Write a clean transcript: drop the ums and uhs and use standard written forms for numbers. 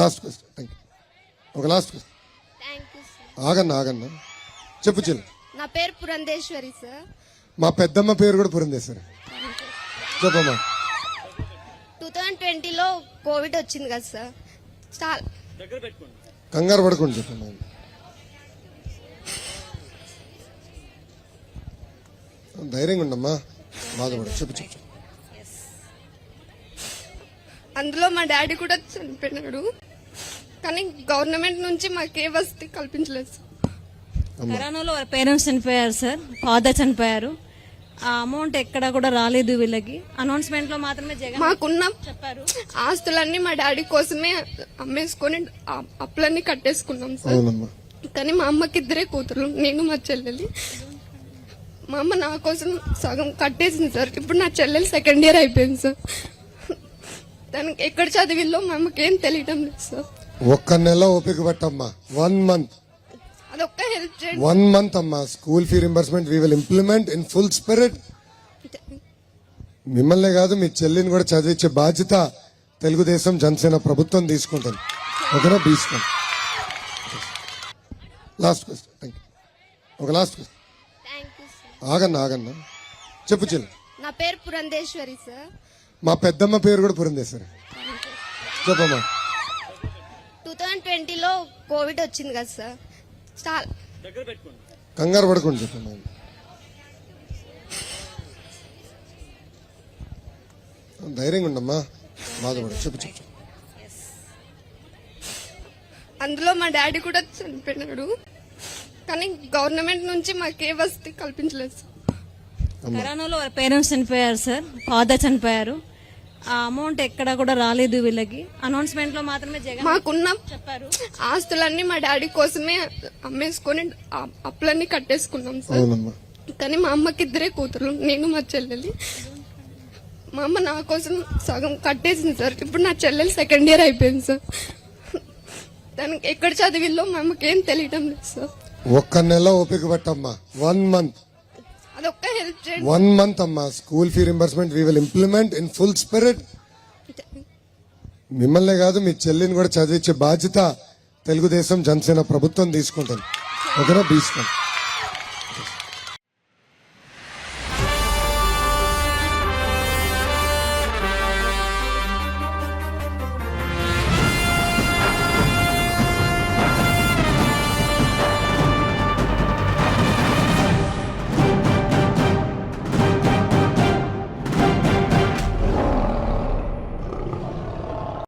Last question. Thank you. ఒక last question. Thank you sir. ఆగన్నా చెప్పు చెల్లి. నా పేరు పురంధేశ్వరి సార్. మా పెద్దమ్మ పేరు కూడా పురంధేశ్వరి. చెప్పమ్మా. 2020లో కోవిడ్ వచ్చింది కదా సార్. చాలా కంగారు పడకుండా చెప్పమ్మా. ధైర్యంగా ఉండమ్మా, బాధపడ. చెప్పు. అందులో మా డాడీ కూడా చనిపోయినాడు, కానీ గవర్నమెంట్ నుంచి మాకే వసతి కల్పించలేదు సార్. కరోనాలో వాళ్ళ పేరెంట్స్ చనిపోయారు సార్, ఫాదర్ చనిపోయారు. ఆ అమౌంట్ ఎక్కడ కూడా రాలేదు వీళ్ళకి. అనౌన్స్మెంట్ లో మాత్రమే జగన్ మాకున్న చెప్పారు. ఆస్తులన్నీ మా డాడీ కోసమే అమ్మేసుకొని అప్పులన్నీ కట్టేసుకున్నాం సార్. అవునమ్మా. కానీ మా అమ్మకి ఇద్దరే కూతురు, నేను మా చెల్లెలి. మా అమ్మ నా కోసం సగం కట్టేసింది సార్. ఇప్పుడు నా చెల్లెలు సెకండ్ ఇయర్ అయిపోయింది సార్. తనకి ఎక్కడ చదివిల్లో మా అమ్మకి ఏం తెలియడం లేదు సార్. ఒక్క నెల ఓపిక పట్టమ్మా. 1 month. అదొక్క హెల్ప్ చేయండి. 1 month అమ్మా. School fee reimbursement we will implement in full spirit. మిమ్మల్నే కాదు, మీ చెల్లిని కూడా చదివించే బాధ్యత తెలుగుదేశం జనసేన ప్రభుత్వం తీసుకుంటుంది. ఓకేనా? తీసుకోండి. Last question. Thank you. ఒక last question. Thank you sir. ఆగన్నా చెప్పు చెల్లి. నా పేరు పురంధేశ్వరి సార్. మా పెద్దమ్మ పేరు కూడా పురంధేశ్వరి. చెప్పమ్మా. 2020లో కోవిడ్ వచ్చింది కదా సార్. చాలా కంగారు పడకుండా చెప్పమ్మా. ధైర్యంగా ఉండమ్మా, బాధపడ. చెప్పు. అందులో మా డాడీ కూడా చనిపోయినాడు, కానీ గవర్నమెంట్ నుంచి మాకే వసతి కల్పించలేదు సార్. కరోనాలో వాళ్ళ పేరెంట్స్ చనిపోయారు సార్, ఫాదర్ చనిపోయారు. ఆ అమౌంట్ ఎక్కడ కూడా రాలేదు వీళ్ళకి. అనౌన్స్మెంట్ లో మాత్రమే జగన్ మాకున్న చెప్పారు. ఆస్తులన్నీ మా డాడీ కోసమే అమ్మేసుకొని అప్పులన్నీ కట్టేసుకున్నాం సార్. అవునమ్మా. కానీ మా అమ్మకి ఇద్దరే కూతురు, నేను మా చెల్లెలి. మా అమ్మ నా కోసం సగం కట్టేసింది సార్. ఇప్పుడు నా చెల్లెలు సెకండ్ ఇయర్ అయిపోయింది సార్. తనకి ఎక్కడ చదివిల్లో మా అమ్మకి ఏం తెలియడం లేదు సార్. ఒక్క నెల ఓపిక పట్టమ్మా. 1 month. అదొక్క హెల్ప్ చేయండి. 1 month అమ్మా. School fee reimbursement we will implement in full spirit. మిమ్మల్నే కాదు, మీ చెల్లిని కూడా చదివించే బాధ్యత తెలుగుదేశం జనసేన ప్రభుత్వం తీసుకుంటుంది. ఓకేనా? తీసుకోండి.